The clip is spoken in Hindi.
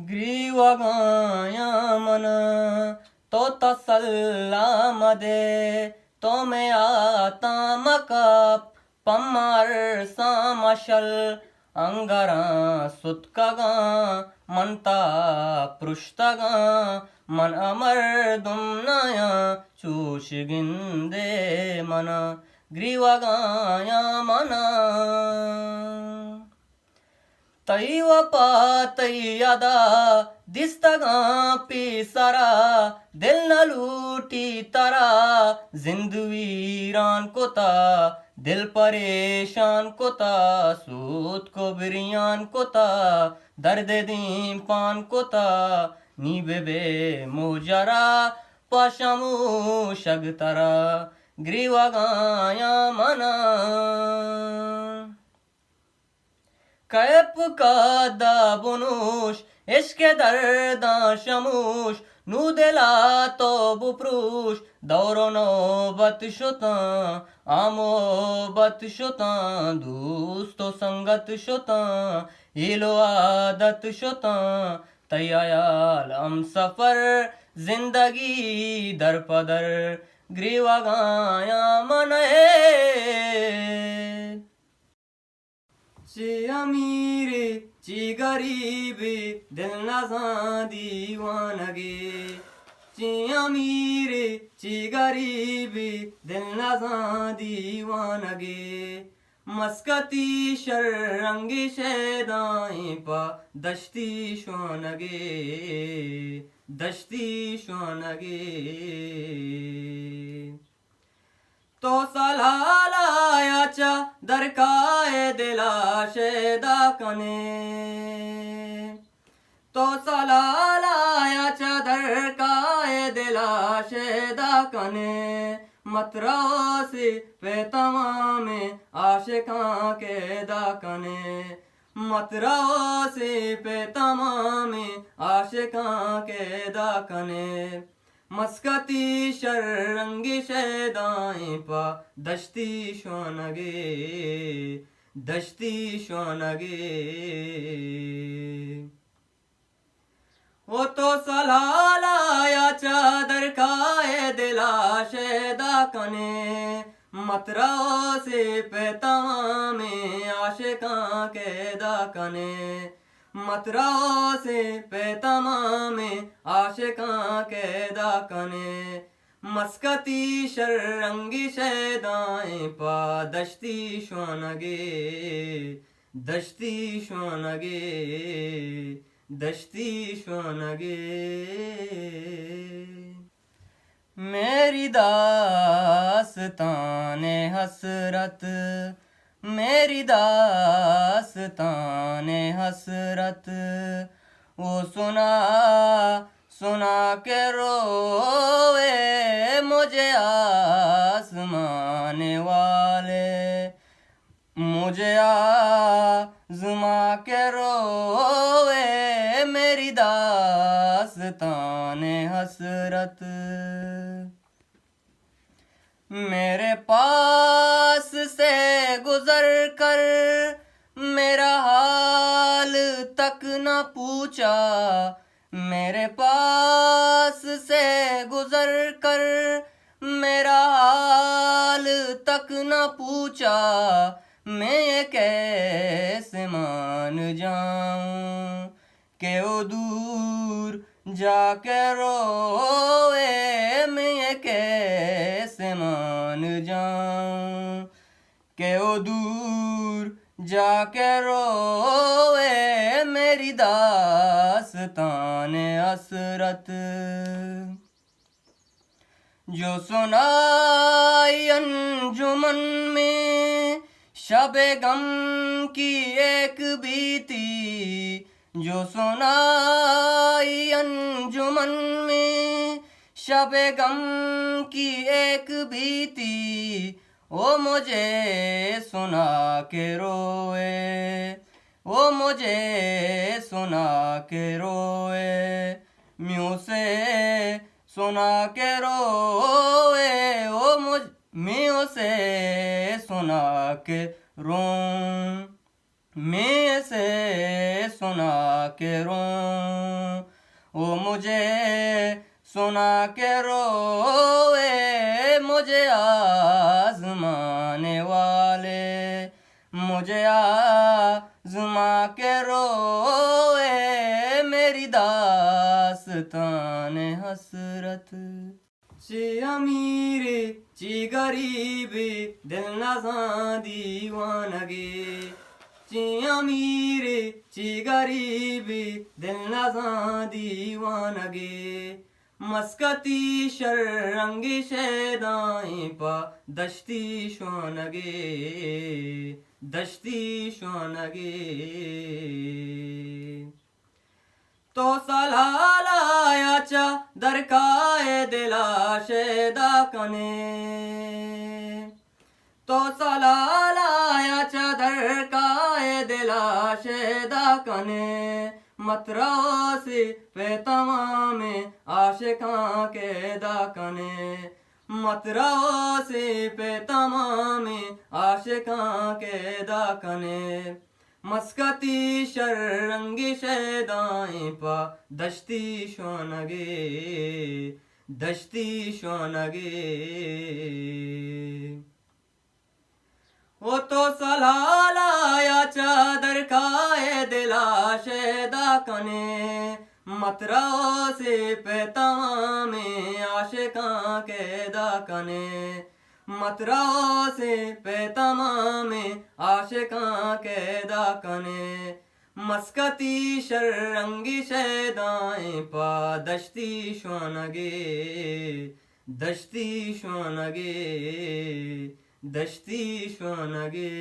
ग्रीवगाया मन तो तसल्लामदे तो में आता मकप पम्मर सामशल अंगरा सुतकगा मनता पृष्ठगा मन अमर दुमनाया चूश गिंदे मन ग्रीवगाया मना तैव पातैयदा दिस्तगा पिसरा दिल न लूटी तरा जिंदवीरान कोता दिल परेशान कोता सूत को बिरियान कोता दर्द दीम पान कोता नी बेबे मोजरा पाशमू शगतरा ग्रीवगाया मना कैप का दाबुनुश इश्क दर्दा शमूश नू दिला तो बुप्रूश दौरो नौबत शुता आमो बत शुता दोस्तो संगत शुता इलो आदत शुता तैयाल हम सफर जिंदगी दर पदर ग्रीवगाया मने ची अमीरी ची गरीबी दिल नज़ा दीवानगी ची अमीरी ची गरीबी दिल नज़ा दीवानगी मस्कती शर्रंगी शेदाई पा दश्ती शोनगे तो सलालायाचा दरकाए दिलाशे दाकने तो सलालायाचा दरकाए दिलाशे दाकने मतरोसी पे तमामे आशिकां के दाकने मतरोसी पे तमामे आशिकां के दाकने मस्कती शर्रंगी शेदाई पा दश्ती शोनगे वो तो सलालाया चादर काए दिला शेदा कने मतराओ से पे तमामे आशिकां के दाकने मतराओ से पे तमामे आशिकां के दाकने मस्कती शर्रंगी शेदाएं पा दश्ती शोनगे मेरी दास्ताने हसरत मेरी दास्ताने हसरत वो सुना के रोवे मुझे आसमाने वाले मुझे आज़मा के रोवे मेरी दास्ताने हसरत मेरे पास से गुजर कर मेरा हाल तक न पूछा मेरे पास से गुजर कर मेरा हाल तक न पूछा मैं ये कैसे मान जाऊं कि वो दूर जाके रोए मैं ये कैसे मान जाऊं कि वो दूर जाके रोए मेरी दास्ताने हसरत जो सुनाई अंजुमन में शबे गम की एक बीती जो सुनाई अंजुमन में शबे गम की एक बीती वो मुझे सुना के रोए वो मुझे सुना के रोए म्यूँ से सुना के रोए वो म्यूँ से सुना के रों मैं से सुना के रोऊं, ओ मुझे सुना के रोए मुझे आजमाने वाले, मुझे आजमा के रोए मेरी दास्तान हसरत। ची अमीरी ची गरीबी दिल नज़ां दीवानगी, ची अमीरी ची गरीबी दिल नज़ां दीवानगी, मस्कती शर्रंगी शैदाई पा दश्ती शवानगी, दश्ती शवानगी। तो सलालायाचा दरकाए दिला शेदा कने, तो सलालायाचा दरकाए दिला शेदा कने, मतरासी पे तमामे आशिकां के दाकने, मतरासी पे तमामे आशिकां के दाकने, मस्कती शर्रंगी शैदाई पा दश्ती शवानगी, दश्ती शवानगी। वो तो सलालाया चादर काए दिला शेदा कने, मतरासी पे तमामे आशिकां के दाकने, मतरासी पे तमामे आशिकां के दाकने, मस्कती शर्रंगी शैदाई पा दश्ती शवानगी, दश्ती शवानगी, दश्ती शवानगी।